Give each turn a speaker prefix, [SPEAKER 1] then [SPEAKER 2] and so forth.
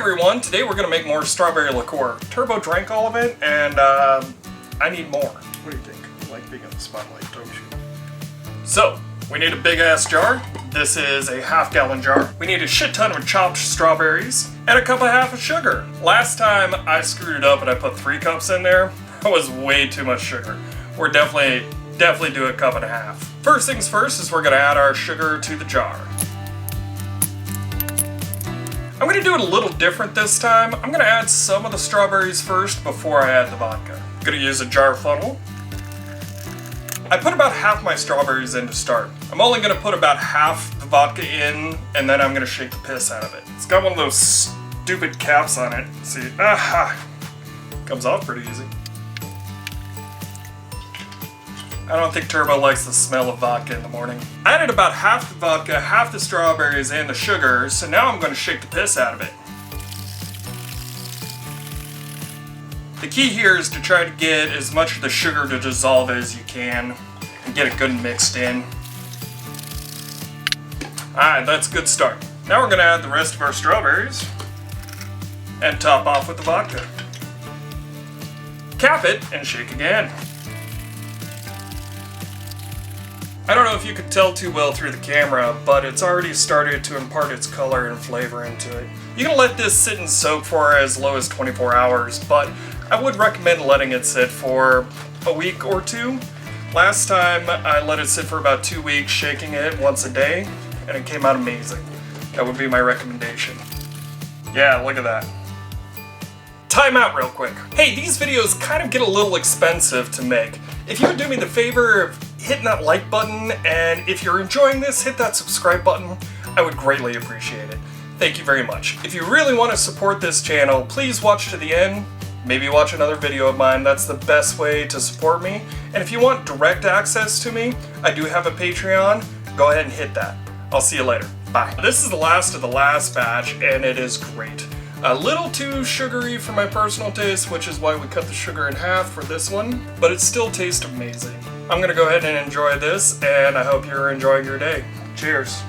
[SPEAKER 1] everyone, today we're going to make more strawberry liqueur. Turbo drank all of it, and I need more. What do you think? You like being in the spotlight, don't you? So, we need a big ass jar. This is a half-gallon jar. We need a shit ton of chopped strawberries, and a cup and a half of sugar. Last time I screwed it up and I put 3 cups in there. That was way too much sugar. We're definitely do a cup and a half. First things first is we're going to add our sugar to the jar. I'm going to do it a little different this time. I'm going to add some of the strawberries first before I add the vodka. I'm going to use a jar funnel. I put about half my strawberries in to start. I'm only going to put about half the vodka in, and then I'm going to shake the piss out of it. It's got one of those stupid caps on it. See, comes off pretty easy. I don't think Turbo likes the smell of vodka in the morning. I added about half the vodka, half the strawberries, and the sugar, so now I'm going to shake the piss out of it. The key here is to try to get as much of the sugar to dissolve as you can and get it good and mixed in. Alright, that's a good start. Now we're going to add the rest of our strawberries and top off with the vodka. Cap it and shake again. I don't know if you could tell too well through the camera, but it's already started to impart its color and flavor into it. You can let this sit and soak for as low as 24 hours, but I would recommend letting it sit for a week or two. Last time I let it sit for about 2 weeks, shaking it once a day, and it came out amazing. That would be my recommendation. Yeah, look at that. Time out real quick. Hey, these videos kind of get a little expensive to make. If you would do me the favor of hitting that like button, and if you're enjoying this, hit that subscribe button. I would greatly appreciate it. Thank you very much. If you really want to support this channel, please watch to the end. Maybe watch another video of mine. That's the best way to support me. And if you want direct access to me, I do have a Patreon. Go ahead and hit that. I'll see you later. Bye. This is the last of the last batch, and it is great. A little too sugary for my personal taste, which is why we cut the sugar in half for this one, but it still tastes amazing. I'm gonna go ahead and enjoy this, and I hope you're enjoying your day. Cheers.